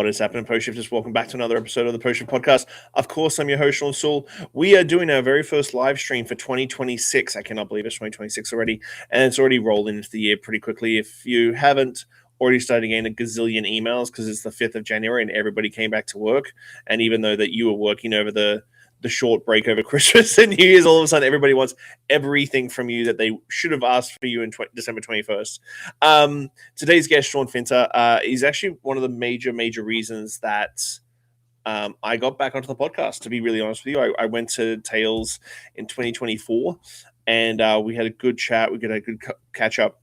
What is happening, Post Shifters? Welcome back to another episode of the Post Shift Podcast. Of course, I'm your host, Shawn Soole. We are doing our very first live stream for 2026. I cannot believe it's 2026 already, and it's already rolling into the year pretty quickly. If you haven't already started getting a gazillion emails because it's the 5th of January and everybody came back to work, and even though that you were working over the short break over Christmas and New Year's, all of a sudden everybody wants everything from you that they should have asked for you in December 21st. Today's guest, Sean Finter, is actually one of the major reasons that I got back onto the podcast, to be really honest with you. I went to Tails in 2024 and we had a good chat. We got a good catch up.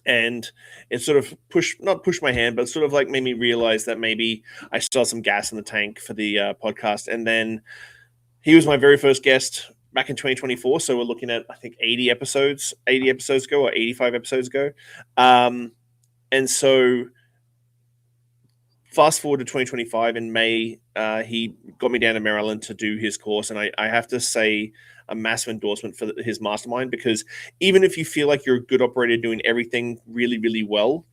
And it sort of not pushed my hand, but sort of like made me realize that maybe I still have some gas in the tank for the podcast. And then he was my very first guest back in 2024. So we're looking at, I think, 80 episodes ago or 85 episodes ago. And so fast forward to 2025 in May, he got me down to Maryland to do his course. And I have to say a massive endorsement for his mastermind, because even if you feel like you're a good operator doing everything really, really well,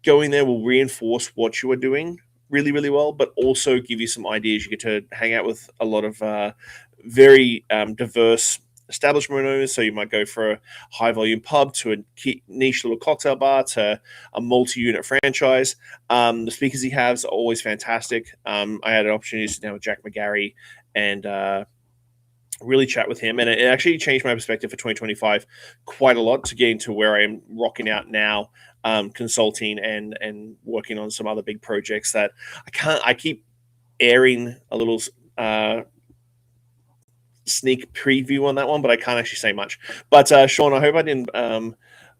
going there will reinforce what you are doing really, really well, but also give you some ideas. You get to hang out with a lot of very diverse establishment owners. So you might go for a high volume pub to a niche little cocktail bar to a multi-unit franchise. The speakers he has are always fantastic. I had an opportunity to sit down with Jack McGarry and really chat with him, and it actually changed my perspective for 2025 quite a lot to get into where I am rocking out now, consulting and working on some other big projects that I keep airing a little sneak preview on that one, but I can't actually say much. But Sean, I hope I didn't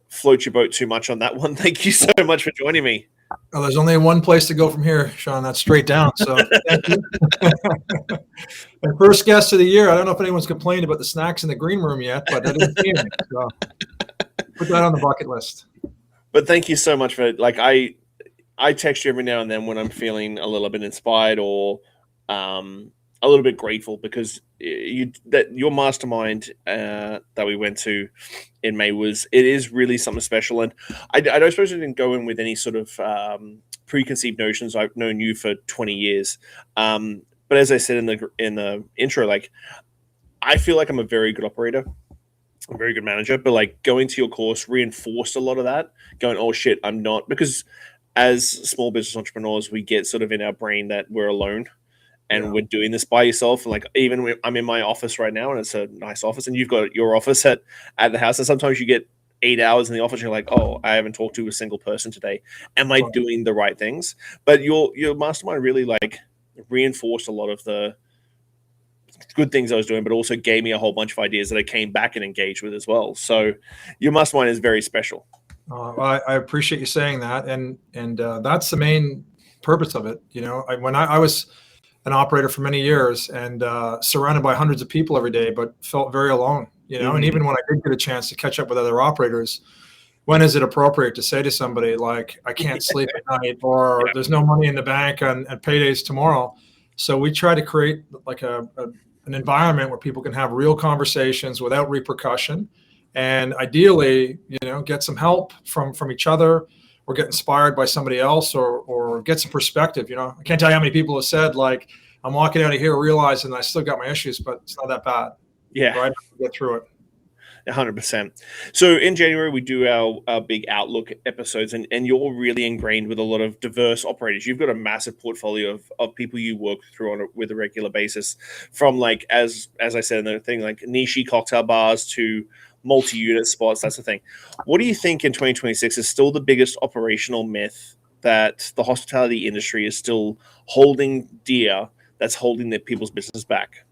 float your boat too much on that one. Thank you so much for joining me. Well, there's only one place to go from here, Sean. That's straight down. So thank you. My first guest of the year. I don't know if anyone's complained about the snacks in the green room yet, but I didn't see any. So put that on the bucket list. But thank you so much for I text you every now and then when I'm feeling a little bit inspired or a little bit grateful, because your mastermind that we went to in May is really something special. And I don't suppose I didn't go in with any sort of preconceived notions. I've known you for 20 years. But as I said in the intro, like, I feel like I'm a very good operator, a very good manager, but like going to your course reinforced a lot of that, going, oh shit, I'm not, because as small business entrepreneurs, we get sort of in our brain that we're alone. And we're doing this by yourself. And like, even I'm in my office right now, and it's a nice office, and you've got your office at the house. And sometimes you get 8 hours in the office. You're like, oh, I haven't talked to a single person today. Am I doing the right things? But your mastermind really like reinforced a lot of the good things I was doing, but also gave me a whole bunch of ideas that I came back and engaged with as well. So your mastermind is very special. I appreciate you saying that. And that's the main purpose of it. You know, when I was an operator for many years and surrounded by hundreds of people every day, but felt very alone, you know. And even when I did get a chance to catch up with other operators, when is it appropriate to say to somebody like, I can't sleep at night, or there's no money in the bank on paydays tomorrow? So we try to create like an environment where people can have real conversations without repercussion, and ideally, you know, get some help from each other, or get inspired by somebody else, or get some perspective. You know, I can't tell you how many people have said, like, I'm walking out of here realizing I still got my issues, but it's not that bad. Yeah. Right? Get through it. 100%. So in January, we do our big Outlook episodes, and you're really ingrained with a lot of diverse operators. You've got a massive portfolio of people you work through with a regular basis, from like, as I said in the thing, like niche cocktail bars to multi-unit spots. That's the thing. What do you think in 2026 is still the biggest operational myth that the hospitality industry is still holding dear, that's holding the people's business back?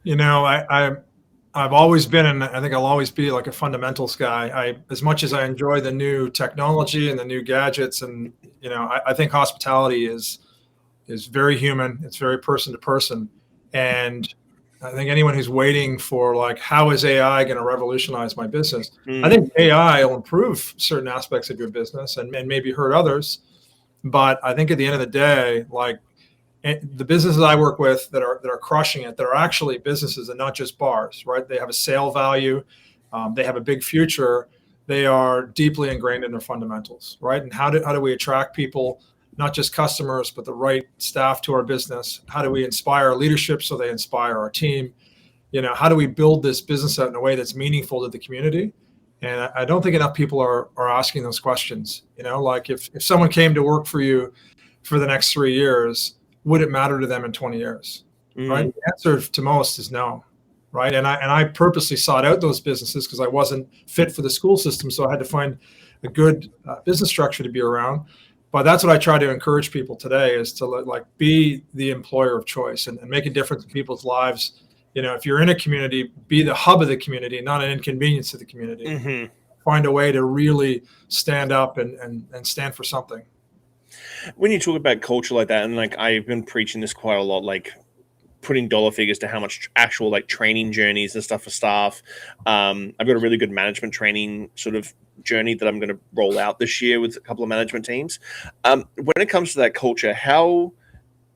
You know, I've always been, and I think I'll always be, like a fundamentals guy. As much as I enjoy the new technology and the new gadgets, and you know, I think hospitality is very human. It's very person to person, and I think anyone who's waiting for like, how is AI going to revolutionize my business? I think AI will improve certain aspects of your business and maybe hurt others. But I think at the end of the day, like, the businesses I work with that are crushing it, that are actually businesses and not just bars, right? They have a sale value. They have a big future. They are deeply ingrained in their fundamentals, right? And how do we attract people not just customers, but the right staff to our business? How do we inspire leadership so they inspire our team? How do we build this business out in a way that's meaningful to the community? And I don't think enough people are asking those questions. Like if someone came to work for you for the next 3 years, would it matter to them in 20 years? Right? The answer to most is no. Right. And I purposely sought out those businesses because I wasn't fit for the school system. So I had to find a good business structure to be around. But that's what I try to encourage people today, is to be the employer of choice and make a difference in people's lives. If you're in a community, be the hub of the community, not an inconvenience to the community. Mm-hmm. Find a way to really stand up and stand for something. When you talk about culture like that, and I've been preaching this quite a lot, putting dollar figures to how much actual training journeys and stuff for staff. I've got a really good management training sort of journey that I'm going to roll out this year with a couple of management teams. When it comes to that culture, how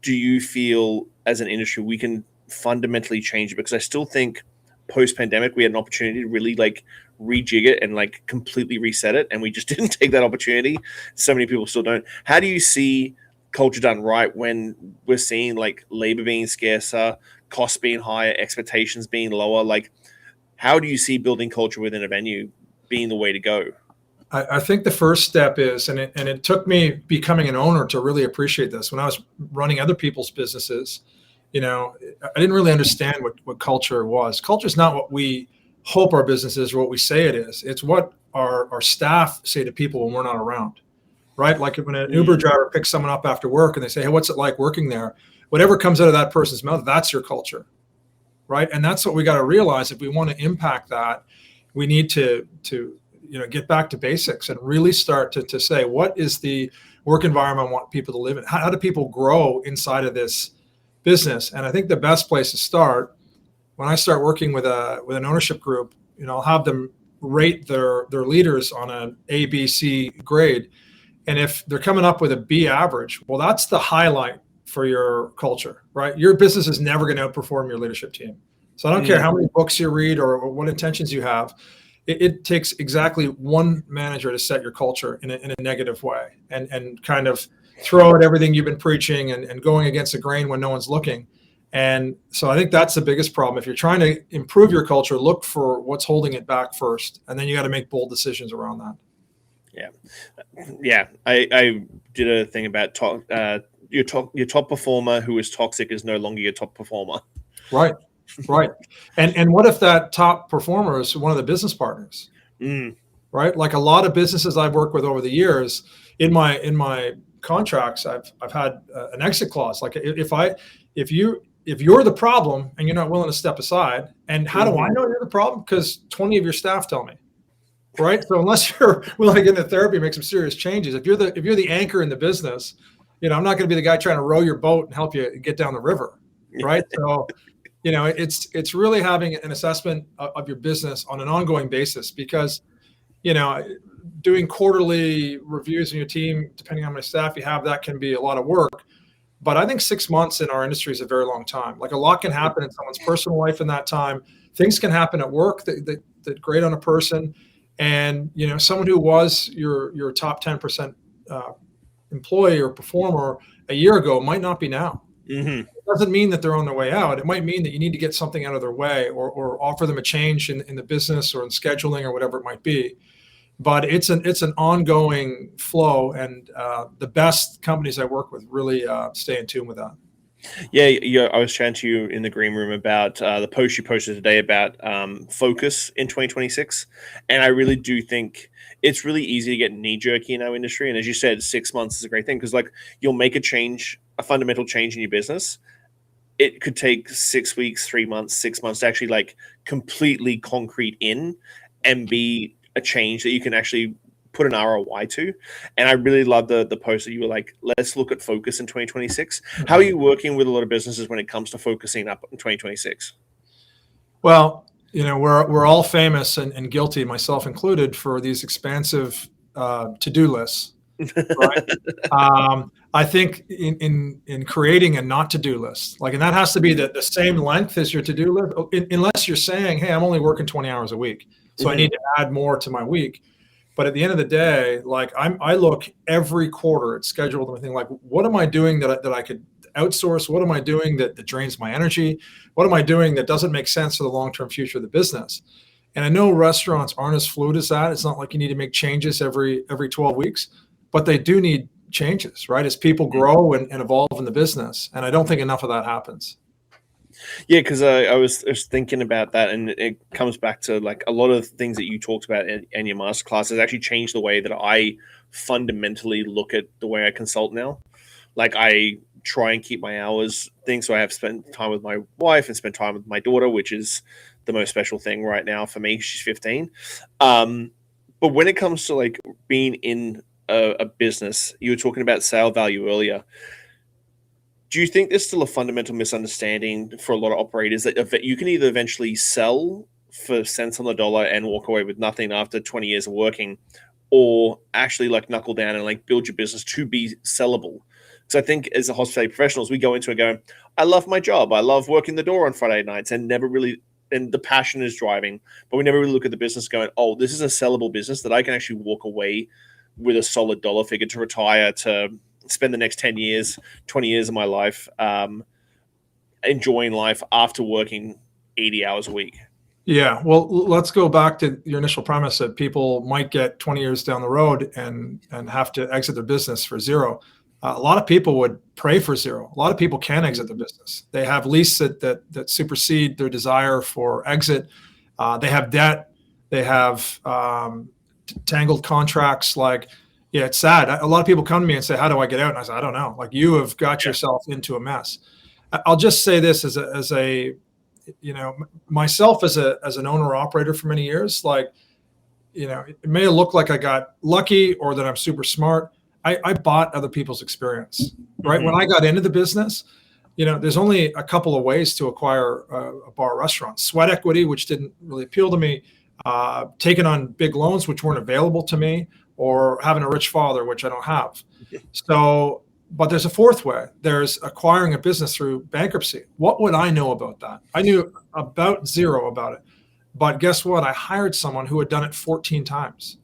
do you feel as an industry we can fundamentally change it? Because I still think post-pandemic we had an opportunity to really rejig it and completely reset it, and we just didn't take that opportunity. So many people still don't. How do you see culture done right when we're seeing labor being scarcer, costs being higher, expectations being lower? How do you see building culture within a venue being the way to go? I think the first step is, and it took me becoming an owner to really appreciate this. When I was running other people's businesses, I didn't really understand what culture was. Culture is not what we hope our business is or what we say it is. It's what our staff say to people when we're not around. Right? Like when an Uber driver picks someone up after work and they say, hey, what's it like working there? Whatever comes out of that person's mouth, that's your culture. Right? And that's what we got to realize. If we want to impact that, we need to get back to basics and really start to say, what is the work environment I want people to live in? How do people grow inside of this business? And I think the best place to start, when I start working with an ownership group, I'll have them rate their leaders on an A, B, C grade. And if they're coming up with a B average, well, that's the highlight for your culture, right? Your business is never going to outperform your leadership team. So I don't care how many books you read or what intentions you have. It takes exactly one manager to set your culture in a negative way and kind of throw out everything you've been preaching and going against the grain when no one's looking. And so I think that's the biggest problem. If you're trying to improve your culture, look for what's holding it back first, and then you got to make bold decisions around that. Yeah. I did a thing about your top performer who is toxic is no longer your top performer. Right. And what if that top performer is one of the business partners? Right. Like a lot of businesses I've worked with over the years, in my contracts, I've had an exit clause. Like if you're the problem and you're not willing to step aside, and how do I know you're the problem? Because 20 of your staff tell me. Right. So unless you're willing to get into therapy and make some serious changes, if you're the anchor in the business, I'm not going to be the guy trying to row your boat and help you get down the river. Right. So, it's really having an assessment of your business on an ongoing basis, because, doing quarterly reviews in your team, depending on how many staff you have, that can be a lot of work. But I think 6 months in our industry is a very long time. Like a lot can happen in someone's personal life in that time. Things can happen at work that grate on a person. And, someone who was your top 10% employee or performer a year ago might not be now. It doesn't mean that they're on their way out. It might mean that you need to get something out of their way or offer them a change in the business or in scheduling or whatever it might be. But it's an ongoing flow, and the best companies I work with really stay in tune with that. Yeah, I was chatting to you in the green room about the post you posted today about focus in 2026. And I really do think it's really easy to get knee-jerky in our industry. And as you said, 6 months is a great thing, because you'll make a fundamental change in your business. It could take 6 weeks, 3 months, 6 months to actually completely concrete in and be a change that you can actually put an ROI to. And I really love the post that you were like, let's look at focus in 2026. How are you working with a lot of businesses when it comes to focusing up in 2026? Well, we're all famous and guilty, myself included, for these expansive to-do lists. Right? I think in creating a not to-do list, and that has to be the same length as your to-do list, unless you're saying, hey, I'm only working 20 hours a week, so I need to add more to my week. But at the end of the day, like I look every quarter at scheduled and everything, like what am I doing that I could outsource? What am I doing that drains my energy? What am I doing that doesn't make sense for the long-term future of the business? And I know restaurants aren't as fluid as that. It's not like you need to make changes every 12 weeks, but they do need changes, right? As people grow and evolve in the business. And I don't think enough of that happens. Yeah, because I was thinking about that, and it comes back to like a lot of things that you talked about in your masterclass has actually changed the way that I fundamentally look at the way I consult now. Like I try and keep my hours thing, so I have spent time with my wife and spent time with my daughter, which is the most special thing right now for me. She's 15. But when it comes to like being in a business, you were talking about sale value earlier. Do you think there's still a fundamental misunderstanding for a lot of operators that you can either eventually sell for cents on the dollar and walk away with nothing after 20 years of working, or actually like knuckle down and like build your business to be sellable? Because I think as a hospitality professionals, we go into it going, I love my job. I love working the door on Friday nights, and never really, and the passion is driving, but we never really look at the business going, oh, this is a sellable business that I can actually walk away with a solid dollar figure to retire, to spend the next 10 years, 20 years of my life enjoying life after working 80 hours a week. Yeah, well, let's go back to your initial premise that people might get 20 years down the road and have to exit their business for zero. A lot of people would pray for zero. A lot of people can exit the business. They have leases that supersede their desire for exit. They have debt. They have tangled contracts. Like, yeah, it's sad. A lot of people come to me and say, how do I get out? And I say, I don't know. Like, you have got yourself into a mess. I'll just say this as a myself as an owner operator for many years, like, it may look like I got lucky or that I'm super smart. I bought other people's experience, right? Mm-hmm. When I got into the business, there's only a couple of ways to acquire a bar or restaurant. Sweat equity, which didn't really appeal to me, taking on big loans, which weren't available to me, or having a rich father, which I don't have. So, but there's a fourth way. There's acquiring a business through bankruptcy. What would I know about that? I knew about zero about it. But guess what? I hired someone who had done it 14 times.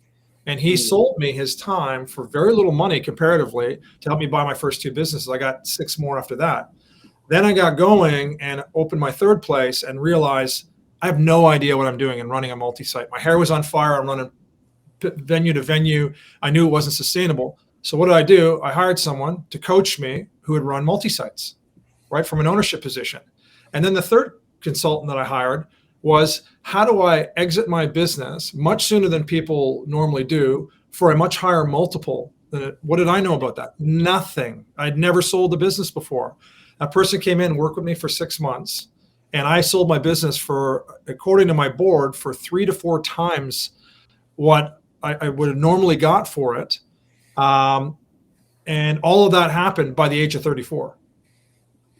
And he sold me his time for very little money comparatively to help me buy my first two businesses. I got 6 more after that. Then I got going and opened my third place and realized I have no idea what I'm doing in running a multi-site. My hair was on fire. I'm running venue to venue. I knew it wasn't sustainable. So what did I do? I hired someone to coach me who had run multi-sites, right, from an ownership position. And then the third consultant that I hired was, how do I exit my business much sooner than people normally do for a much higher multiple than it? What did I know about that? Nothing. I'd never sold a business before. A person came in and worked with me for 6 months, and I sold my business for, according to my board, for 3 to 4 times what I would have normally got for it. And all of that happened by the age of 34,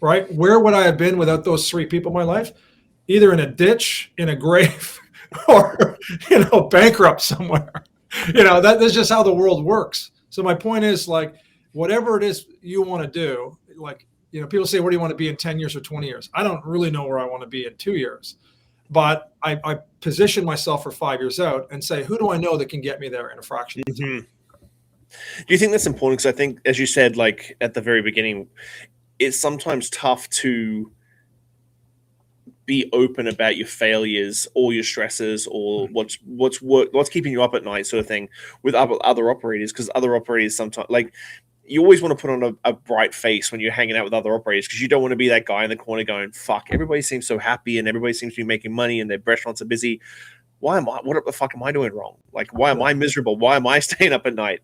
right? Where would I have been without those 3 people in my life? Either in a ditch, in a grave, or, bankrupt somewhere. That's just how the world works. So my point is, like, whatever it is you want to do, like, people say, where do you want to be in 10 years or 20 years? I don't really know where I want to be in 2 years, but I position myself for 5 years out and say, who do I know that can get me there in a fraction of time? Do you think that's important? Because I think, as you said, like at the very beginning, it's sometimes tough to be open about your failures or your stresses or what's keeping you up at night, sort of thing, with other operators. Because other operators sometimes, like, you always want to put on a bright face when you're hanging out with other operators, because you don't want to be that guy in the corner going, fuck, everybody seems so happy and everybody seems to be making money and their restaurants are busy. What the fuck am I doing wrong? Like, why am I miserable? Why am I staying up at night?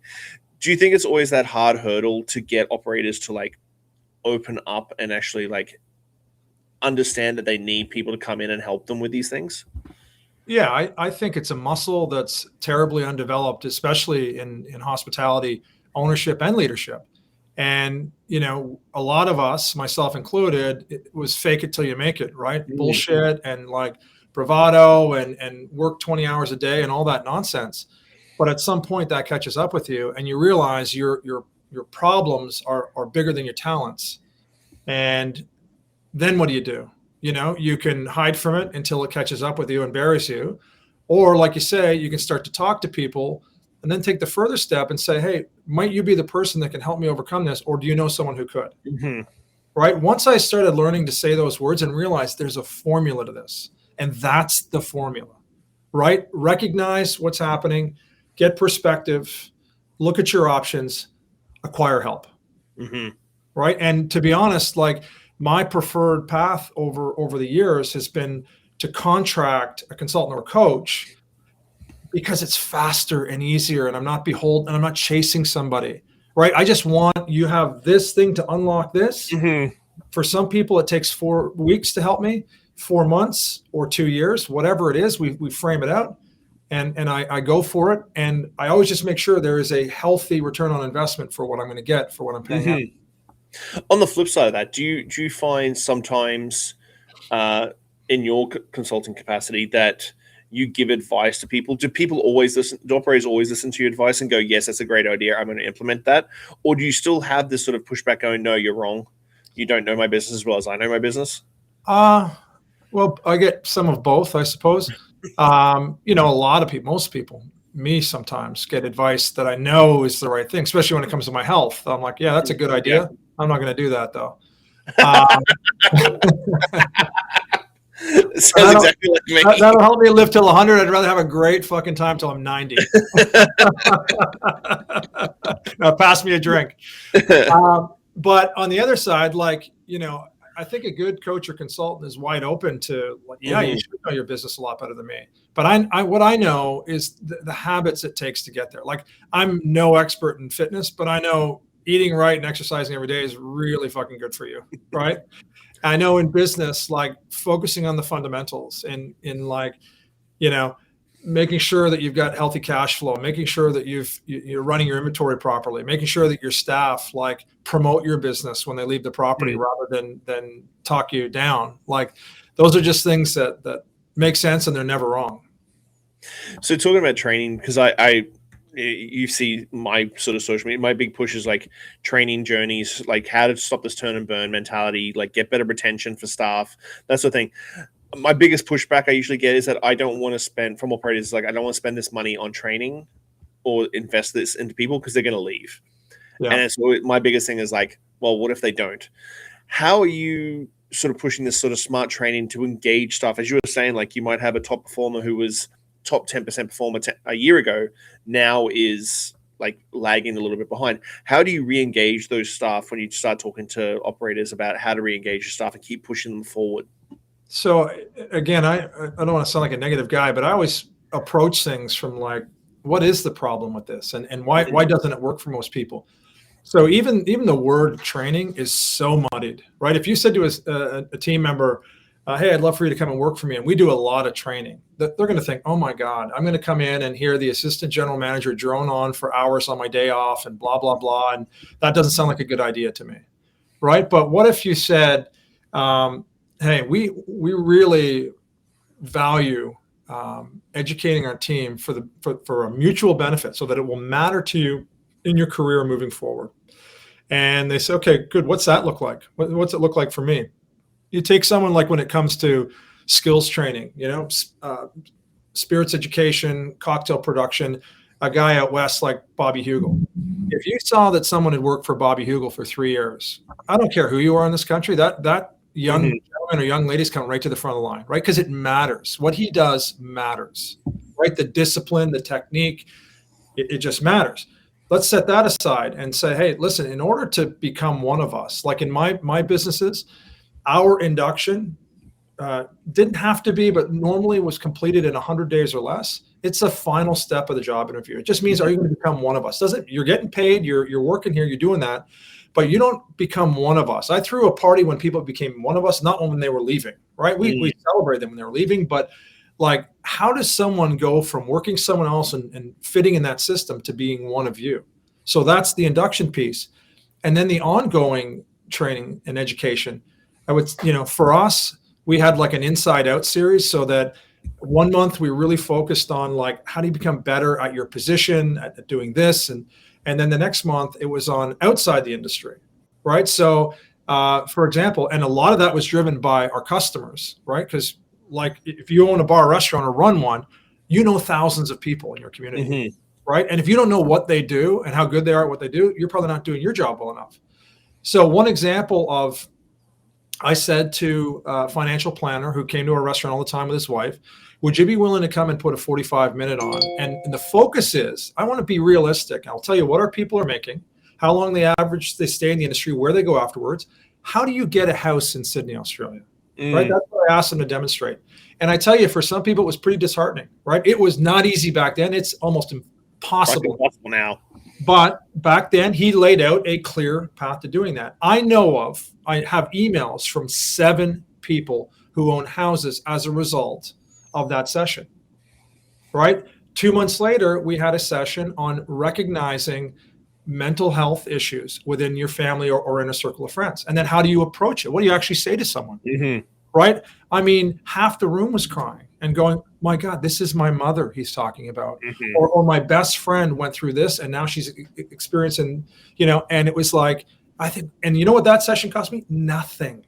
Do you think it's always that hard hurdle to get operators to like open up and actually like understand that they need people to come in and help them with these things? Yeah, I think it's a muscle that's terribly undeveloped, especially in hospitality ownership and leadership. And, a lot of us, myself included, it was fake it till you make it, right? Mm-hmm. Bullshit and like bravado and work 20 hours a day and all that nonsense. But at some point that catches up with you and you realize your problems are bigger than your talents. And then what do? You can hide from it until it catches up with you and buries you. Or like you say, you can start to talk to people and then take the further step and say, hey, might you be the person that can help me overcome this? Or do you know someone who could? Right? Once I started learning to say those words and realized there's a formula to this, and that's the formula, right? Recognize what's happening, get perspective, look at your options, acquire help. Right? And to be honest, like my preferred path over the years has been to contract a consultant or a coach, because it's faster and easier, and I'm not beholden, and I'm not chasing somebody, right? I just want you have this thing to unlock this. For some people, it takes 4 weeks to help me, 4 months or 2 years, whatever it is, we frame it out, and I go for it. And I always just make sure there is a healthy return on investment for what I'm going to get for what I'm paying out. On the flip side of that, do you find sometimes in your consulting capacity that you give advice to people? Do people always listen? Do operators always listen to your advice and go, yes, that's a great idea, I'm going to implement that? Or do you still have this sort of pushback going, no, you're wrong, you don't know my business as well as I know my business? Well, I get some of both, I suppose. A lot of people, most people, me sometimes, get advice that I know is the right thing, especially when it comes to my health. I'm like, yeah, that's a good idea. I'm not going to do that, though. Sounds exactly like me. That'll help me live till 100. I'd rather have a great fucking time till I'm 90. Now, pass me a drink. But on the other side, I think a good coach or consultant is wide open to, you should know your business a lot better than me. But what I know is the habits it takes to get there. Like, I'm no expert in fitness, but I know eating right and exercising every day is really fucking good for you, right? I know in business, like focusing on the fundamentals and making sure that you've got healthy cash flow, making sure that you're running your inventory properly, making sure that your staff like promote your business when they leave the property rather than talk you down. Like, those are just things that make sense, and they're never wrong. So talking about training, because you see my sort of social media, my big push is like training journeys, like how to stop this turn and burn mentality, like get better retention for staff, that sort of thing. My biggest pushback I usually get is that I don't want to spend, from operators, like I don't want to spend this money on training or invest this into people because they're going to leave. Yeah. And so my biggest thing is like, well, what if they don't? How are you sort of pushing this sort of smart training to engage staff? As you were saying, like you might have a top performer who was top 10% performer a year ago, now is like lagging a little bit behind. How do you re-engage those staff when you start talking to operators about how to re-engage your staff and keep pushing them forward? So again, I don't want to sound like a negative guy, but I always approach things from like, what is the problem with this? And why doesn't it work for most people? So even the word training is so muddied, right? If you said to a team member, hey, I'd love for you to come and work for me, and we do a lot of training, that they're going to think, oh my God, I'm going to come in and hear the assistant general manager drone on for hours on my day off and blah, blah, blah. And that doesn't sound like a good idea to me, right? But what if you said, hey, we really value educating our team for a mutual benefit so that it will matter to you in your career moving forward. And they say, okay, good. What's that look like? What's it look like for me? You take someone like when it comes to skills training, spirits education, cocktail production, a guy out west like Bobby Hugel. If you saw that someone had worked for Bobby Hugel for 3 years, I don't care who you are in this country, that young gentleman or young ladies come right to the front of the line, right? Because it matters. What he does matters, right? The discipline, the technique, it just matters. Let's set that aside and say, hey, listen, in order to become one of us, like in my businesses, our induction didn't have to be, but normally was completed in 100 days or less. It's a final step of the job interview. It just means, are you going to become one of us? You're getting paid, you're working here, you're doing that, but you don't become one of us. I threw a party when people became one of us, not when they were leaving, right? We celebrated them when they were leaving, but like, how does someone go from working someone else and fitting in that system to being one of you? So that's the induction piece. And then the ongoing training and education. I would, for us, we had like an inside out series, so that 1 month we really focused on like, how do you become better at your position, at doing this? And then the next month it was on outside the industry, right? So for example, and a lot of that was driven by our customers, right? Because like if you own a bar or restaurant or run one, thousands of people in your community. right? And if you don't know what they do and how good they are at what they do, you're probably not doing your job well enough. So one example of, I said to a financial planner who came to our restaurant all the time with his wife, would you be willing to come and put a 45-minute on? And the focus is, I want to be realistic. I'll tell you what our people are making, how long they average, they stay in the industry, where they go afterwards. How do you get a house in Sydney, Australia? Right? That's what I asked them to demonstrate. And I tell you, for some people, it was pretty disheartening, right? It was not easy back then. It's almost impossible now. But back then, he laid out a clear path to doing that. I have emails from 7 people who own houses as a result of that session, right? 2 months later, we had a session on recognizing mental health issues within your family or in a circle of friends. And then how do you approach it? What do you actually say to someone? Right? I mean, half the room was crying and going, my God, this is my mother he's talking about. Or my best friend went through this and now she's experiencing, and it was like, I think, and you know what that session cost me? Nothing,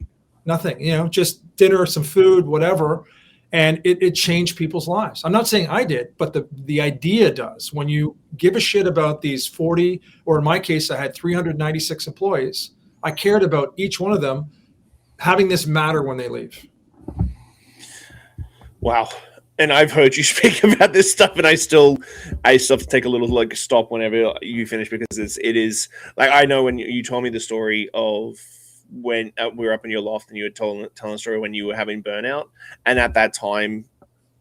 just dinner, some food, whatever. And it changed people's lives. I'm not saying I did, but the idea does. When you give a shit about these 40, or in my case, I had 396 employees, I cared about each one of them having this matter when they leave. Wow. And I've heard you speak about this stuff, and I still have to take a little stop whenever you finish, because it is like, I know when you told me the story of when we were up in your loft and you were telling a story when you were having burnout, and at that time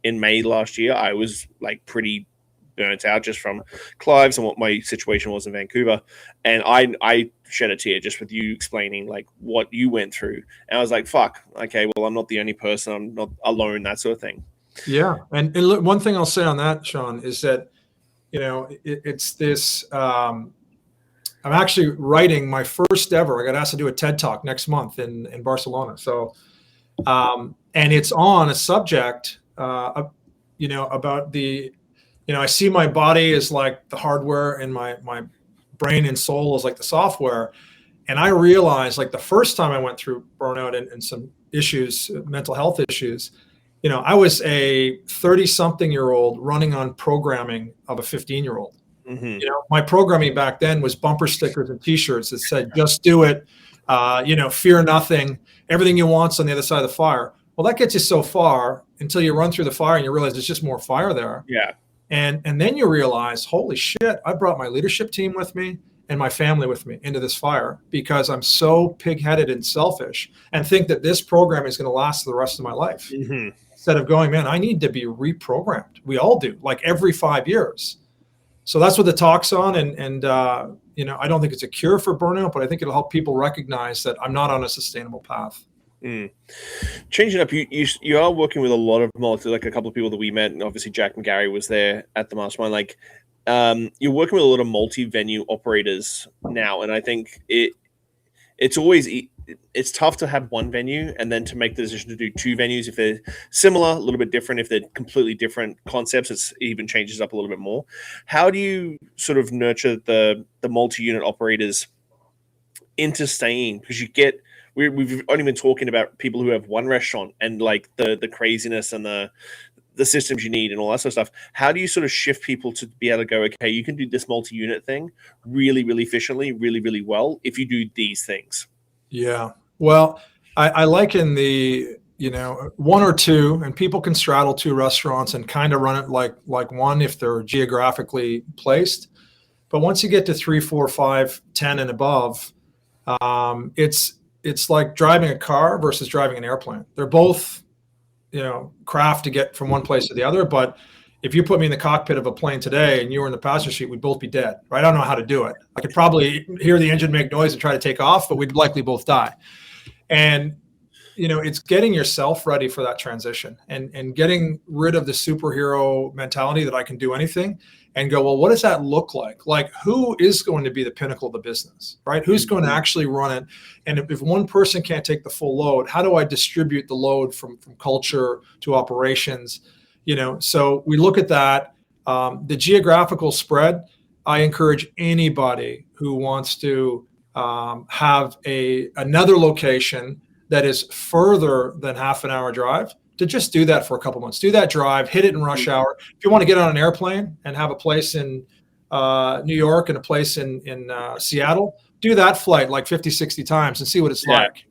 in May last year, I was pretty burnt out just from Clive's and what my situation was in Vancouver, and I shed a tear just with you explaining what you went through, and I was like, fuck, okay, well, I'm not the only person, I'm not alone, that sort of thing. Yeah. And look, one thing I'll say on that, Sean, is that it's this I'm actually writing my first ever, I got asked to do a TED Talk next month in Barcelona. So and it's on a subject about the I see my body as like the hardware and my brain and soul is like the software. And I realized the first time I went through burnout and some issues, mental health issues, I was a 30-something-year-old running on programming of a 15-year-old. My programming back then was bumper stickers and T-shirts that said, just do it, fear nothing, everything you want's on the other side of the fire. Well, that gets you so far until you run through the fire and you realize there's just more fire there. Yeah. And then you realize, holy shit, I brought my leadership team with me and my family with me into this fire because I'm so pig-headed and selfish and think that this program is going to last the rest of my life. Instead of going, man, I need to be reprogrammed. We all do, every 5 years. So that's what the talk's on. And I don't think it's a cure for burnout, but I think it'll help people recognize that I'm not on a sustainable path. Changing up, you are working with a lot of a couple of people that we met, and obviously Jack and Gary was there at the mastermind. You're working with a lot of multi-venue operators now, and I think it's tough to have one venue and then to make the decision to do 2 venues if they're similar, a little bit different. If they're completely different concepts, it even changes up a little bit more. How do you sort of nurture the multi-unit operators into staying? Because we've only been talking about people who have one restaurant and the craziness and the systems you need and all that sort of stuff. How do you sort of shift people to be able to go, okay, you can do this multi-unit thing really, really efficiently, really, really well if you do these things? Yeah. Well, I liken the, 1 or 2, and people can straddle 2 restaurants and kind of run it like one if they're geographically placed. But once you get to 3, 4, 5, 10 and above, it's like driving a car versus driving an airplane. They're both, craft to get from one place to the other. But if you put me in the cockpit of a plane today and you were in the passenger seat, we'd both be dead, right? I don't know how to do it. I could probably hear the engine make noise and try to take off, but we'd likely both die. And, it's getting yourself ready for that transition and getting rid of the superhero mentality that I can do anything and go, well, what does that look like? Who is going to be the pinnacle of the business, right? Who's going to actually run it? And if one person can't take the full load, how do I distribute the load from culture to operations? So we look at that. The geographical spread, I encourage anybody who wants to have another location that is further than half an hour drive to just do that for a couple months. Do that drive, hit it in rush hour. If you want to get on an airplane and have a place in New York and a place in Seattle, do that flight like 50, 60 times and see what it's like.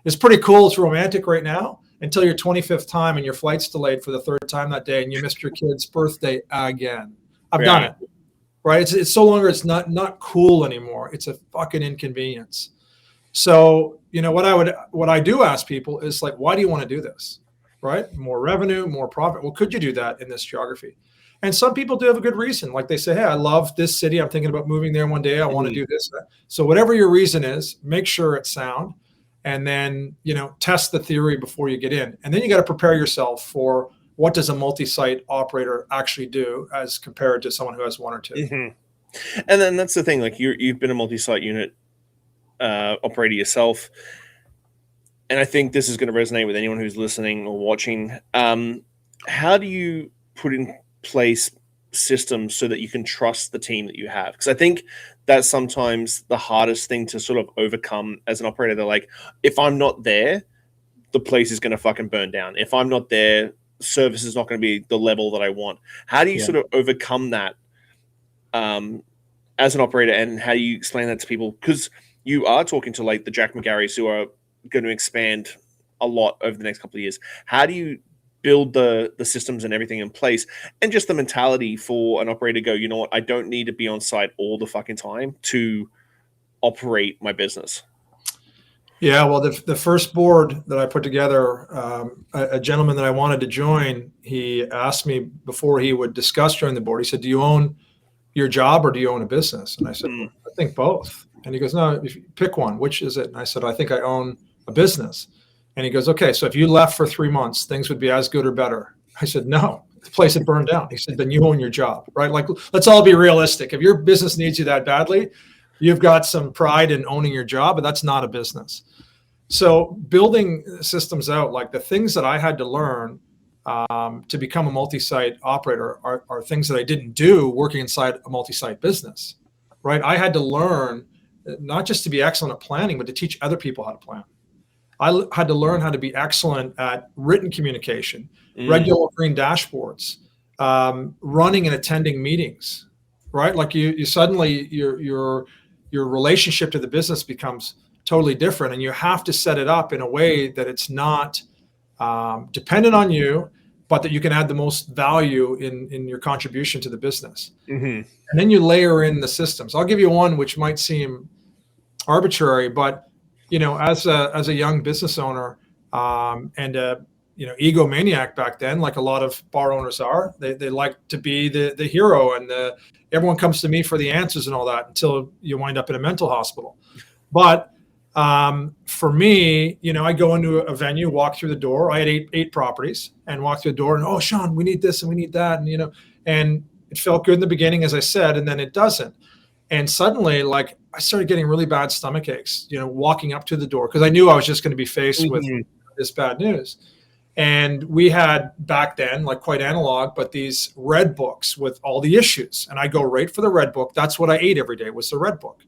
It's pretty cool. It's romantic right now until your 25th time and your flight's delayed for the third time that day and you missed your kid's birthday again. I've done it, right? It's so longer. It's not cool anymore. It's a fucking inconvenience. So, what I do ask people is like, why do you want to do this? Right? More revenue, more profit. Well, could you do that in this geography? And some people do have a good reason. Like they say, hey, I love this city. I'm thinking about moving there one day. I want to do this. So whatever your reason is, make sure it's sound. And then, test the theory before you get in. And then you got to prepare yourself for what does a multi-site operator actually do as compared to someone who has one or two. Mm-hmm. And then that's the thing. Like you've been a multi-site unit operator yourself. And I think this is going to resonate with anyone who's listening or watching. How do you put in place systems so that you can trust the team that you have? Because I think that's sometimes the hardest thing to sort of overcome as an operator. They're like, if I'm not there, the place is going to fucking burn down. If I'm not there, service is not going to be the level that I want. How do you sort of overcome that as an operator, and how do you explain that to people? Because you are talking to like the Jack McGarrys who are going to expand a lot over the next couple of years. How do you build the systems and everything in place, and just the mentality for an operator to go, you know what, I don't need to be on site all the fucking time to operate my business? Yeah, well, the first board that I put together, a gentleman that I wanted to join, he asked me before he would discuss joining the board, he said, do you own your job or do you own a business? And I said, well, I think both. And he goes, no, if you pick one, which is it? And I said, I think I own a business. And he goes, okay, so if you left for 3 months, things would be as good or better. I said, no, the place had burned down. He said, then you own your job, right? Like, let's all be realistic. If your business needs you that badly, you've got some pride in owning your job, but that's not a business. So building systems out, like the things that I had to learn to become a multi-site operator are things that I didn't do working inside a multi-site business, right? I had to learn not just to be excellent at planning, but to teach other people how to plan. I had to learn how to be excellent at written communication, regular green dashboards, running and attending meetings, right? Like you suddenly your relationship to the business becomes totally different, and you have to set it up in a way that it's not dependent on you, but that you can add the most value in your contribution to the business. And then you layer in the systems. I'll give you one which might seem arbitrary, but as a young business owner and a egomaniac back then, like a lot of bar owners are, they like to be the hero, and everyone comes to me for the answers and all that until you wind up in a mental hospital. But for me, I go into a venue, walk through the door. I had eight properties, and walk through the door, and oh, Sean, we need this and we need that, and it felt good in the beginning, as I said, and then it doesn't. And suddenly, like, I started getting really bad stomach aches, walking up to the door, because I knew I was just going to be faced with this bad news. And we had back then, like, quite analog, but these red books with all the issues. And I go right for the red book. That's what I ate every day, was the red book.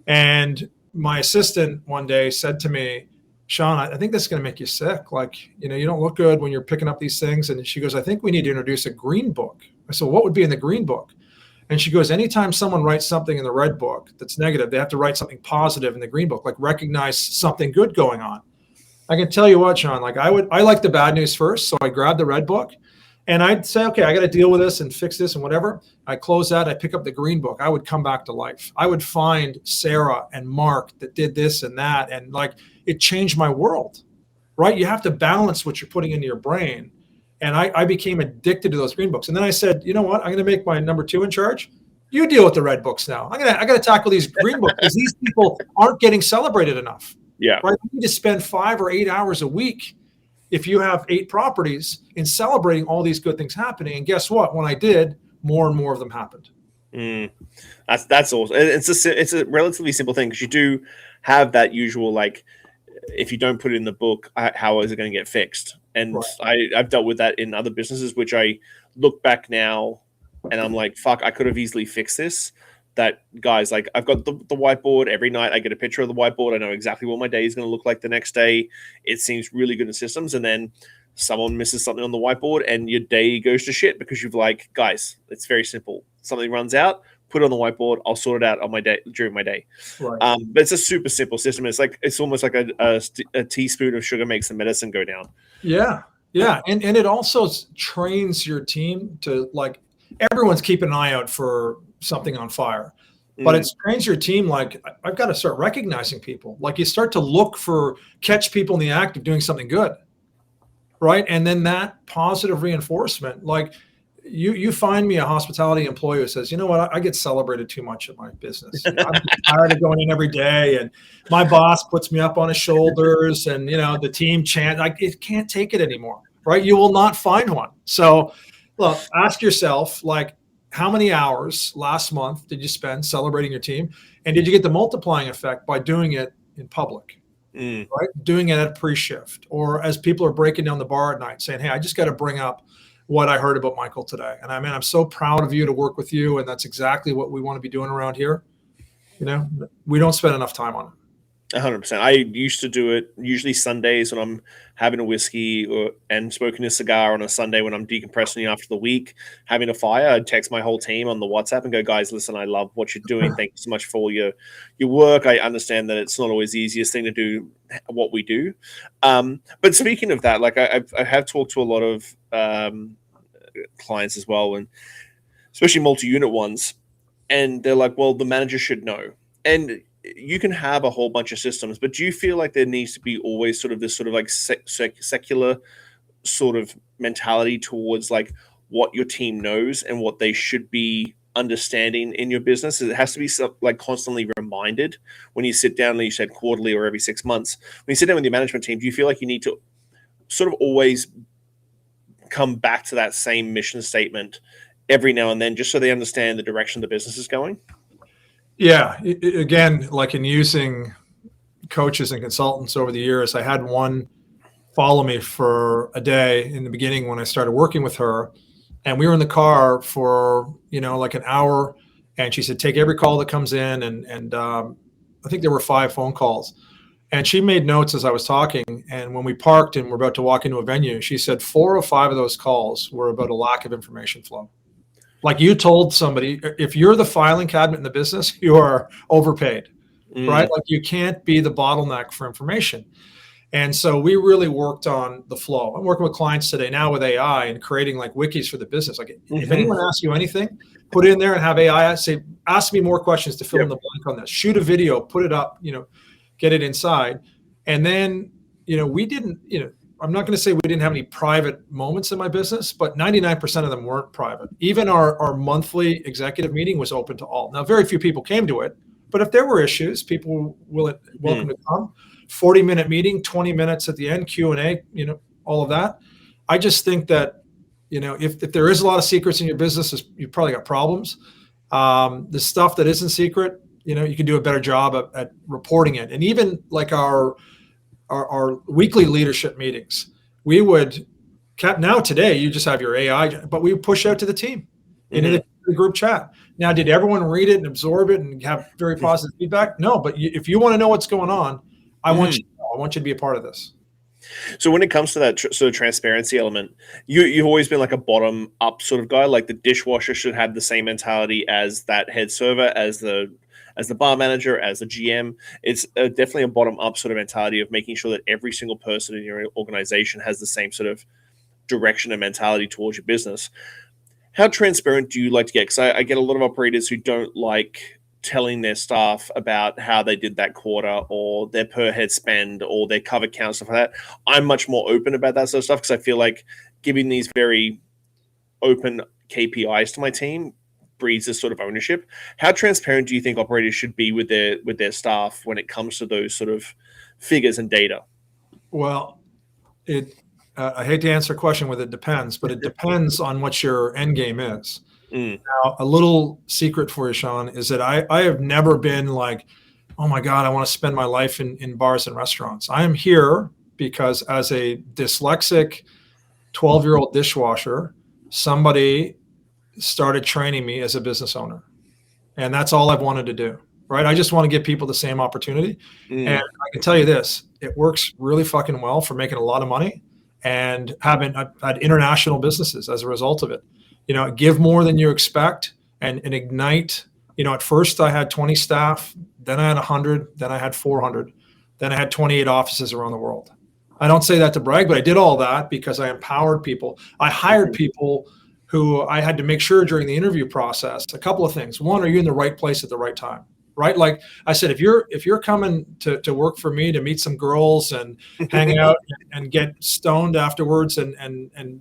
And my assistant one day said to me, Sean, I think this is going to make you sick. Like, you don't look good when you're picking up these things. And she goes, I think we need to introduce a green book. I said, what would be in the green book? And she goes, anytime someone writes something in the red book that's negative, they have to write something positive in the green book, like recognize something good going on. I can tell you what, Sean, like I like the bad news first. So I grabbed the red book and I'd say, okay, I got to deal with this and fix this and whatever. I close that. I pick up the green book. I would come back to life. I would find Sarah and Mark that did this and that. And like, it changed my world, right? You have to balance what you're putting into your brain. And I became addicted to those green books. And then I said, you know what? I'm going to make my number 2 in charge. You deal with the red books now. I got to tackle these green books because these people aren't getting celebrated enough. Yeah. Right. You need to spend 5 or 8 hours a week if you have 8 properties in celebrating all these good things happening. And guess what? When I did, more and more of them happened. That's awesome. It's a relatively simple thing, because you do have that usual, like, if you don't put it in the book, how is it going to get fixed? And right. I've dealt with that in other businesses, which I look back now and I'm like, fuck, I could have easily fixed this. That, guys, like, I've got the whiteboard every night. I get a picture of the whiteboard. I know exactly what my day is going to look like the next day. It seems really good in systems. And then someone misses something on the whiteboard and your day goes to shit because you've like, guys, it's very simple. Something runs out. put it on the whiteboard. I'll sort it out on my day during my day. Right. But it's a super simple system. It's almost like a teaspoon of sugar makes the medicine go down. Yeah. Yeah. And it also trains your team to, like, everyone's keeping an eye out for something on fire, but it trains your team. Like, I've got to start recognizing people. Like, you start to catch people in the act of doing something good. Right. And then that positive reinforcement, like, you find me a hospitality employee who says, you know what, I get celebrated too much at my business. I'm tired of going in every day, and my boss puts me up on his shoulders, and the team chant. It can't take it anymore, right? You will not find one. So, look, ask yourself, like, how many hours last month did you spend celebrating your team, and did you get the multiplying effect by doing it in public? Right, doing it at pre-shift, or as people are breaking down the bar at night, saying, hey, I just got to bring up what I heard about Michael today. And I'm so proud of you to work with you. And that's exactly what we want to be doing around here. We don't spend enough time on it. 100%. I used to do it usually Sundays when I'm having a whiskey and smoking a cigar on a Sunday when I'm decompressing after the week, having a fire. I'd text my whole team on the WhatsApp and go, guys, listen, I love what you're doing. Thank you so much for your work. I understand that it's not always the easiest thing to do what we do. But speaking of that, like I have talked to a lot of clients as well, and especially multi-unit ones, and they're like, well, the manager should know. And you can have a whole bunch of systems, but do you feel like there needs to be always sort of this sort of like secular sort of mentality towards like what your team knows and what they should be understanding in your business? It has to be like constantly reminded when you sit down, like you said, quarterly or every 6 months. When you sit down with your management team, do you feel like you need to sort of always come back to that same mission statement every now and then, just so they understand the direction the business is going? Yeah. Again, like in using coaches and consultants over the years, I had one follow me for a day in the beginning when I started working with her. And we were in the car for, like an hour. And she said, take every call that comes in. And I think there were 5 phone calls. And she made notes as I was talking. And when we parked and we're about to walk into a venue, she said 4 or 5 of those calls were about a lack of information flow. Like, you told somebody, if you're the filing cabinet in the business, you are overpaid, right? Like, you can't be the bottleneck for information. And so we really worked on the flow. I'm working with clients today now with AI and creating like wikis for the business. Like, if anyone asks you anything, put it in there and have AI say, ask me more questions to fill in the blank on this. Shoot a video, put it up, get it inside. And then, we didn't, I'm not going to say we didn't have any private moments in my business, but 99% of them weren't private. Even our monthly executive meeting was open to all. Now, very few people came to it, but if there were issues, people were welcome to come. 40-minute meeting, 20 minutes at the end, Q&A, all of that. I just think that, if there is a lot of secrets in your business, you've probably got problems. The stuff that isn't secret, you can do a better job at reporting it. And even like our weekly leadership meetings, we would now today you just have your AI, but we would push out to the team into the group chat. Now, did everyone read it and absorb it and have very positive feedback? No, but if you want to know what's going on, I want you to know. I want you to be a part of this. So when it comes to that sort of transparency element, you've always been like a bottom up sort of guy. Like, the dishwasher should have the same mentality as that head server, as the bar manager, as the GM. It's definitely a bottom up sort of mentality of making sure that every single person in your organization has the same sort of direction and mentality towards your business. How transparent do you like to get? Because I get a lot of operators who don't like telling their staff about how they did that quarter, or their per head spend, or their cover count, stuff like that. I'm much more open about that sort of stuff because I feel like giving these very open KPIs to my team breeds this sort of ownership. How transparent do you think operators should be with their staff when it comes to those sort of figures and data? Well, I hate to answer a question with it depends, but it depends on what your end game is. Now, a little secret for you, Sean, is that I have never been like, oh my God, I want to spend my life in bars and restaurants. I am here because as a dyslexic 12-year-old dishwasher, somebody started training me as a business owner. And that's all I've wanted to do, right? I just want to give people the same opportunity. And I can tell you this, it works really fucking well for making a lot of money, and I've had international businesses as a result of it. Give more than you expect and ignite At first I had 20 staff, then I had 100, then I had 400, then I had 28 offices around the world. I don't say that to brag, but I did all that because I empowered people. I hired people who I had to make sure during the interview process, a couple of things. One, are you in the right place at the right time? Right? Like I said, if you're coming to work for me to meet some girls and hang out and get stoned afterwards and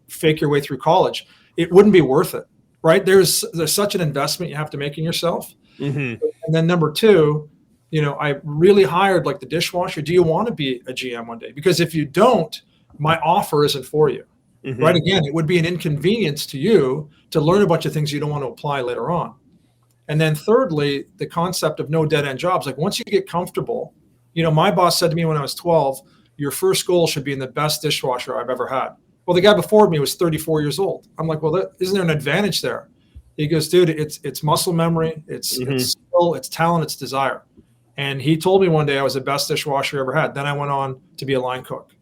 fake your way through college, it wouldn't be worth it. Right? There's such an investment you have to make in yourself. And then number two, I really hired like the dishwasher. Do you want to be a GM one day? Because if you don't, my offer isn't for you. Right? Again, it would be an inconvenience to you to learn a bunch of things you don't want to apply later on. And then thirdly, the concept of no dead end jobs. Like once you get comfortable, my boss said to me when I was 12, your first goal should be in the best dishwasher I've ever had. Well, the guy before me was 34 years old. I'm like, well, isn't there an advantage there? He goes, dude, it's muscle memory, it's skill, it's talent, it's desire. And he told me one day I was the best dishwasher I ever had. Then I went on to be a line cook.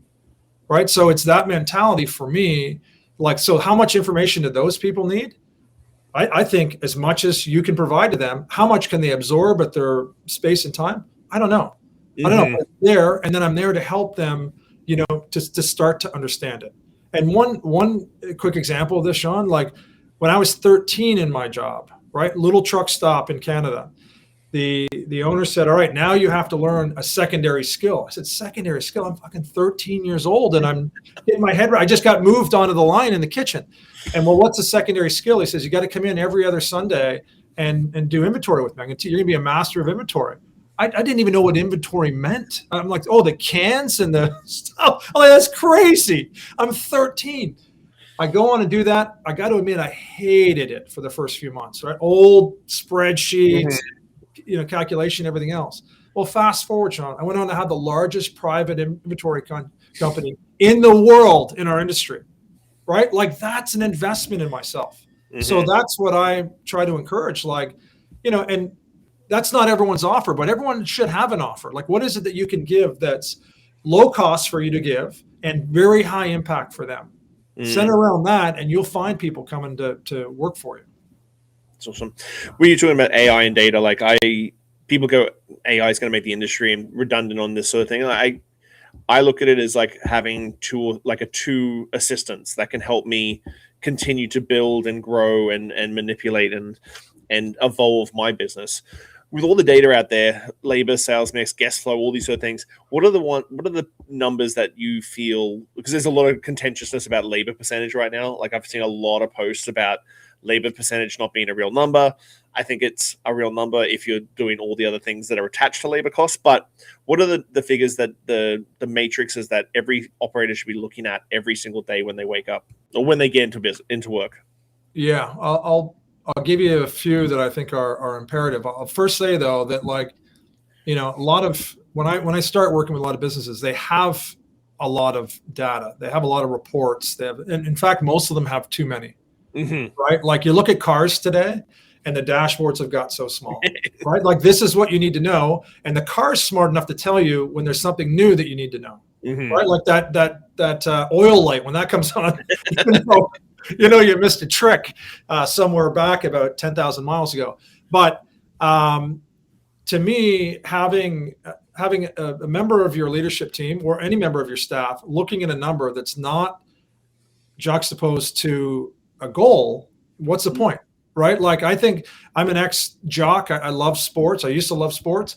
Right? So it's that mentality for me. Like, so how much information do those people need? I think as much as you can provide to them. How much can they absorb at their space and time? I don't know. But it's there, and then I'm there to help them, to start to understand it. And one quick example of this, Sean, like when I was 13 in my job, right, little truck stop in Canada, the owner said, all right, now you have to learn a secondary skill. I said, secondary skill? I'm fucking 13 years old and I'm getting my head right. I just got moved onto the line in the kitchen. And well, what's a secondary skill? He says, you got to come in every other Sunday and do inventory with me. You're going to be a master of inventory. I didn't even know what inventory meant. I'm like, oh, the cans and the stuff. I'm like, that's crazy. I'm 13. I go on and do that. I got to admit, I hated it for the first few months, right? Old spreadsheets, calculation, everything else. Well, fast forward, Sean, I went on to have the largest private inventory company in the world in our industry, right? Like that's an investment in myself. So that's what I try to encourage, and that's not everyone's offer, but everyone should have an offer. Like, what is it that you can give that's low cost for you to give and very high impact for them? Center around that, and you'll find people coming to work for you. That's awesome. When you're talking about AI and data, people go, AI is going to make the industry and redundant on this sort of thing. I look at it as like having two assistants that can help me continue to build and grow and manipulate and evolve my business. With all the data out there, labor, sales mix, guest flow, all these sort of things, what are the numbers that you feel, because there's a lot of contentiousness about labor percentage right now. Like I've seen a lot of posts about labor percentage not being a real number. I think it's a real number if you're doing all the other things that are attached to labor costs. But what are the figures that the matrices that every operator should be looking at every single day when they wake up or when they get into work? Yeah, I'll give you a few that I think are imperative. I'll first say though that a lot of when I start working with a lot of businesses, they have a lot of data, they have a lot of reports. And in fact, most of them have too many. Right? Like you look at cars today and the dashboards have got so small, right? Like this is what you need to know. And the car's smart enough to tell you when there's something new that you need to know, right? Like that oil light, when that comes on, you missed a trick somewhere back about 10,000 miles ago. But to me, having a member of your leadership team or any member of your staff looking at a number that's not juxtaposed to a goal, what's the point, right? Like I think I'm an ex-jock. I love sports. I used to love sports.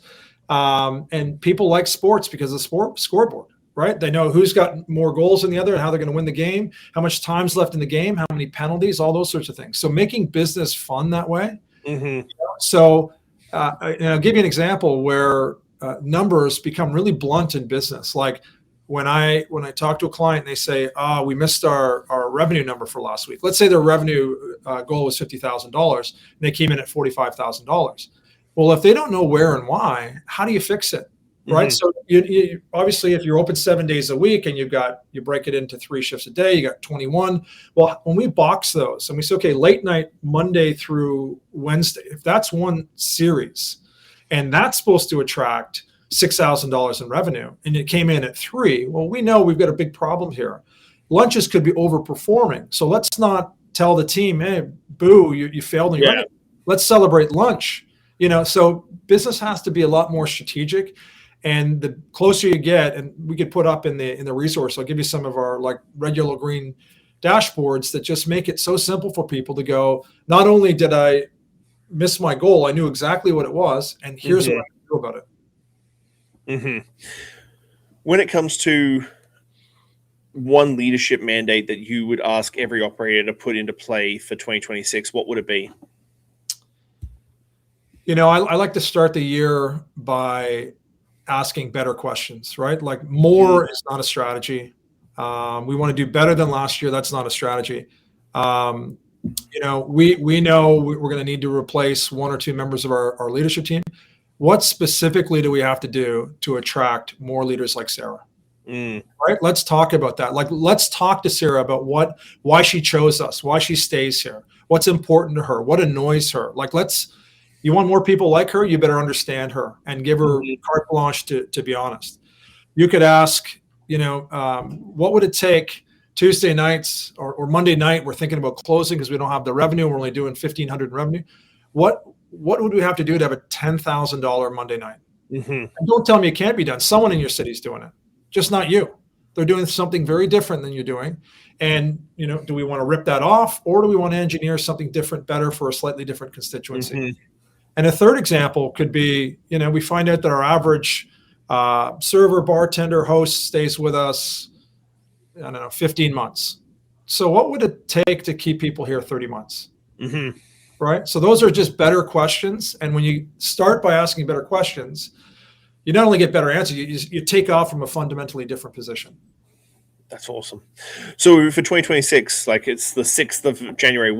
And people like sports because of the scoreboard, right? They know who's got more goals than the other and how they're going to win the game, how much time's left in the game, how many penalties, all those sorts of things. So making business fun that way. So I'll give you an example where numbers become really blunt in business. Like when I talk to a client and they say, we missed our revenue number for last week. Let's say their revenue goal was $50,000 and they came in at $45,000. Well, if they don't know where and why, how do you fix it? Right. So you obviously, if you're open 7 days a week and you break it into 3 shifts a day, you got 21. Well, when we box those and we say, okay, late night, Monday through Wednesday, if that's one series and that's supposed to attract $6,000 in revenue and it came in at 3, well, we know we've got a big problem here. Lunches could be overperforming. So let's not tell the team, hey, boo, you failed in your revenue. let's celebrate lunch. So business has to be a lot more strategic. And the closer you get, and we could put up in the resource, I'll give you some of our like regular green dashboards that just make it so simple for people to go, not only did I miss my goal, I knew exactly what it was, and here's what I can do about it. When it comes to one leadership mandate that you would ask every operator to put into play for 2026, what would it be? I like to start the year by asking better questions, right? Like more is not a strategy. We want to do better than last year. That's not a strategy. We know we're going to need to replace one or two members of our leadership team. What specifically do we have to do to attract more leaders like Sarah? Right? Let's talk about that. Like, let's talk to Sarah about why she chose us, why she stays here, what's important to her, what annoys her. Like, you want more people like her, you better understand her and give her carte blanche to be honest. You could ask, what would it take Tuesday nights or Monday night? We're thinking about closing because we don't have the revenue. We're only doing $1,500 in revenue. What would we have to do to have a $10,000 Monday night? And don't tell me it can't be done. Someone in your city's doing it, just not you. They're doing something very different than you're doing. And, do we want to rip that off, or do we want to engineer something different, better for a slightly different constituency? And a third example could be, we find out that our average server, bartender, host stays with us, 15 months. So what would it take to keep people here 30 months? Right? So those are just better questions. And when you start by asking better questions, you not only get better answers, you take off from a fundamentally different position. That's awesome. So for 2026, like it's the 6th of January,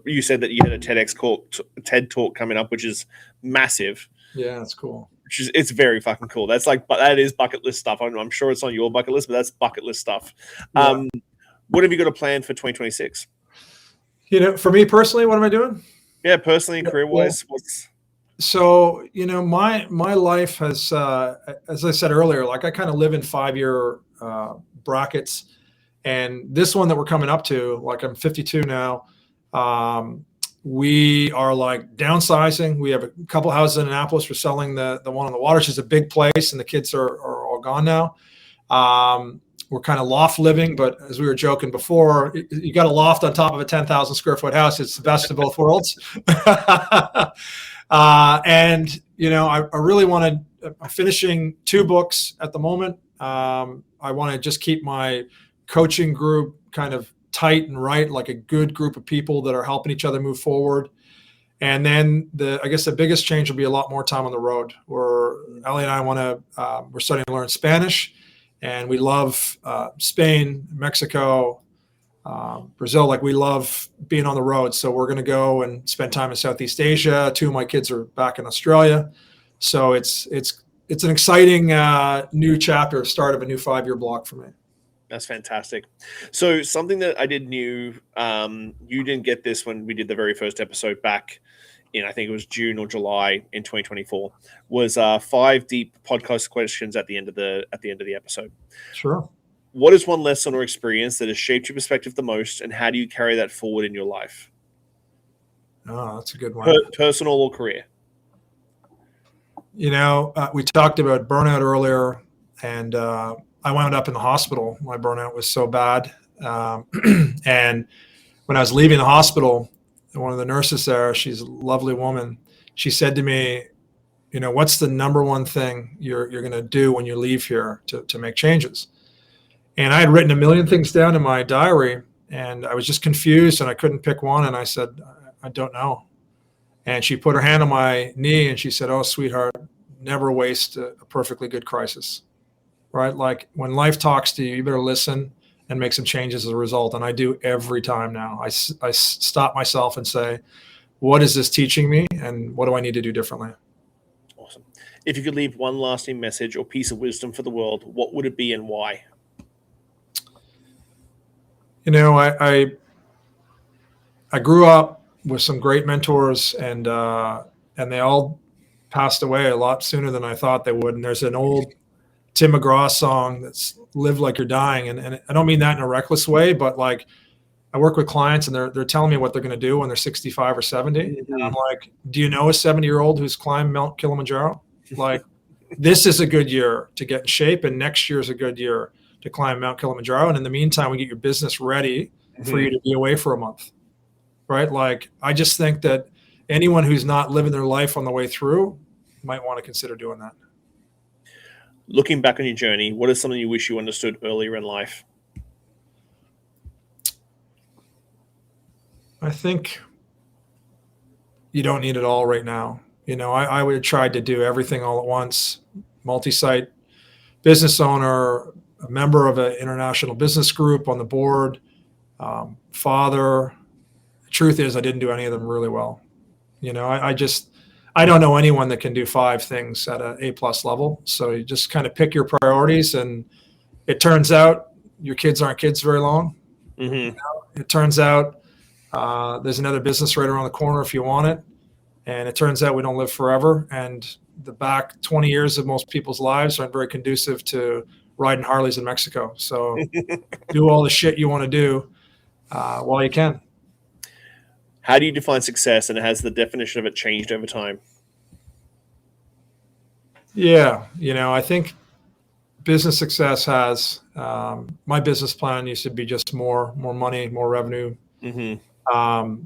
you said that you had a TED talk coming up, which is massive. Yeah, that's cool. It's very fucking cool. That is bucket list stuff. I'm sure it's on your bucket list, but that's bucket list stuff. Yeah. What have you got a plan for 2026? For me personally, what am I doing? Yeah, personally, career-wise, So, my life has, as I said earlier, like I kind of live in 5-year brackets. And this one that we're coming up to, like I'm 52 now, we are like downsizing. We have a couple houses in Annapolis. We're selling the one on the water, which is a big place, and the kids are all gone now. We're kind of loft living, but as we were joking before, you got a loft on top of a 10,000 square foot house. It's the best of both worlds. And, I really want to, I'm finishing 2 books at the moment. I want to just keep my coaching group kind of tight and right, like a good group of people that are helping each other move forward. And then I guess the biggest change will be a lot more time on the road, where Ellie and I we're starting to learn Spanish, and we love Spain, Mexico, Brazil. Like, we love being on the road. So we're going to go and spend time in Southeast Asia. 2 of my kids are back in Australia. So it's an exciting new chapter, start of a new 5-year block for me. That's fantastic. So something that I did knew, you didn't get this when we did the very first episode back in, I think it was June or July in 2024, was 5 deep podcast questions at the end of the episode. Sure. What is one lesson or experience that has shaped your perspective the most, and how do you carry that forward in your life? Oh, that's a good one. Personal or career? We talked about burnout earlier, and I wound up in the hospital. My burnout was so bad. And when I was leaving the hospital, one of the nurses there, she's a lovely woman, she said to me, what's the number one thing you're going to do when you leave here to make changes? And I had written a million things down in my diary, and I was just confused, and I couldn't pick one. And I said, I don't know. And she put her hand on my knee and she said, "Oh, sweetheart, never waste a perfectly good crisis." Right? Like, when life talks to you, you better listen and make some changes as a result. And I do every time now. I stop myself and say, what is this teaching me, and what do I need to do differently? Awesome. If you could leave one lasting message or piece of wisdom for the world, what would it be and why? I grew up with some great mentors, and they all passed away a lot sooner than I thought they would. And there's an old Tim McGraw song that's "Live Like You're Dying," and I don't mean that in a reckless way, but like, I work with clients and they're telling me what they're going to do when they're 65 or 70. Mm-hmm. And I'm like, do you know a 70-year-old who's climbed Mount Kilimanjaro? Like, this is a good year to get in shape, and next year is a good year to climb Mount Kilimanjaro. And in the meantime, we get your business ready for you to be away for a month, right? Like, I just think that anyone who's not living their life on the way through might want to consider doing that. Looking back on your journey, what is something you wish you understood earlier in life? I think you don't need it all right now. I would have tried to do everything all at once. Multi-site business owner, a member of an international business group on the board, father. The truth is, I didn't do any of them really well. I don't know anyone that can do 5 things at an A+ level. So you just kind of pick your priorities, and it turns out your kids aren't kids very long. Mm-hmm. It turns out there's another business right around the corner if you want it. And it turns out we don't live forever. And the back 20 years of most people's lives aren't very conducive to riding Harleys in Mexico. So do all the shit you want to do while you can. How do you define success, and has the definition of it changed over time? Yeah. I think business success has, my business plan used to be just more money, more revenue. Mm-hmm.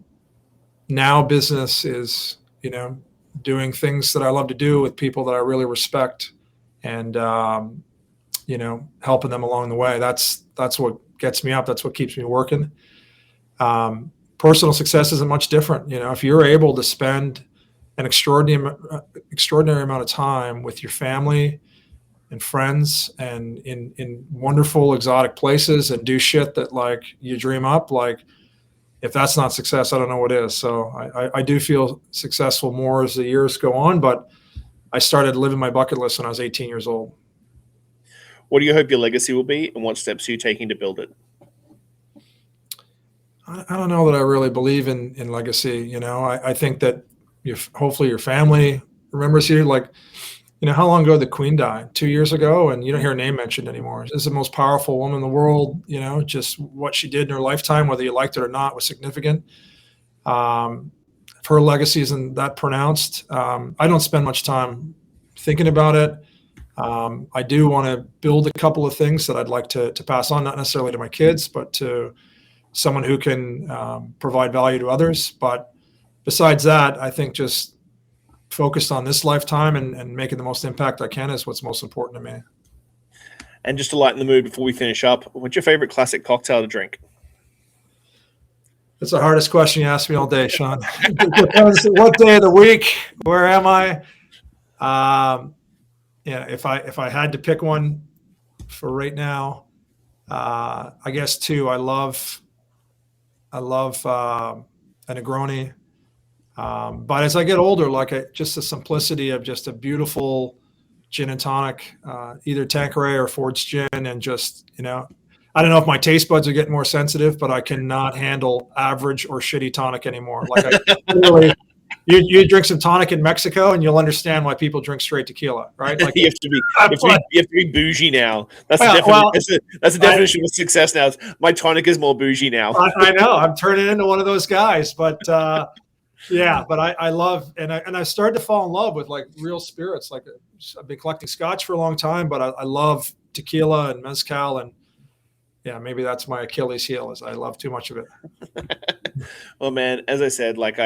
Now business is, doing things that I love to do with people that I really respect, and, helping them along the way. That's what gets me up. That's what keeps me working. Personal success isn't much different. If you're able to spend an extraordinary amount of time with your family and friends and in wonderful exotic places and do shit that like you dream up, like, if that's not success, I don't know what is. So I do feel successful more as the years go on, but I started living my bucket list when I was 18 years old. What do you hope your legacy will be, and what steps are you taking to build it? I don't know that I really believe in legacy. I think that hopefully your family remembers you. Like, how long ago did the Queen die? 2 years ago, and you don't hear her name mentioned anymore. She's the most powerful woman in the world. Just what she did in her lifetime, whether you liked it or not, was significant. Her legacy isn't that pronounced. I don't spend much time thinking about it. I do want to build a couple of things that I'd like to pass on, not necessarily to my kids, but to someone who can provide value to others. But besides that, I think just focused on this lifetime and making the most impact I can is what's most important to me. And just to lighten the mood before we finish up, what's your favorite classic cocktail to drink? It's the hardest question you ask me all day, Sean. It depends what day of the week, where am I? If I had to pick one for right now, I guess 2. I love a Negroni. But as I get older, just the simplicity of just a beautiful gin and tonic, either Tanqueray or Ford's gin, and just, I don't know if my taste buds are getting more sensitive, but I cannot handle average or shitty tonic anymore. You drink some tonic in Mexico, and you'll understand why people drink straight tequila, right? Like, you have to be bougie now. That's the definition of success now. My tonic is more bougie now. I know. I'm turning into one of those guys, but yeah. But I love, and I started to fall in love with like real spirits. Like, I've been collecting Scotch for a long time, but I love tequila and mezcal, and yeah, maybe that's my Achilles heel, is I love too much of it. Well, man, as I said, like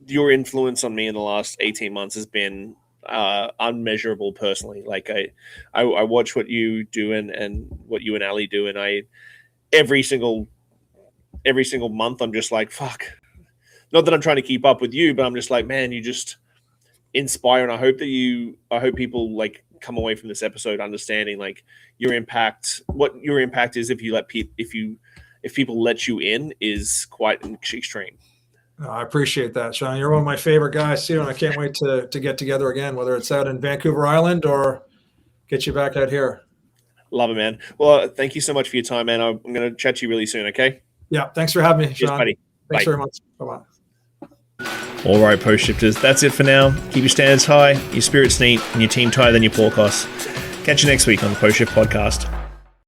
your influence on me in the last 18 months has been unmeasurable personally. Like I watch what you do and what you and Ali do, and every single month I'm just like, fuck. Not that I'm trying to keep up with you, but I'm just like, man, you just inspire, and I hope people like come away from this episode understanding like what your impact is if people let you in is quite extreme. I appreciate that, Sean. You're one of my favorite guys too, and I can't wait to get together again, whether it's out in Vancouver Island or get you back out here. Love it, man. Well, thank you so much for your time, man. I'm going to chat to you really soon, okay? Yeah, thanks for having me, Sean. Cheers, buddy. Thanks Bye. very much. Bye-bye. All right, post shifters, that's it for now. Keep your standards high, your spirits neat, and your team tighter than your pork costs. Catch you next week on the Post Shift Podcast.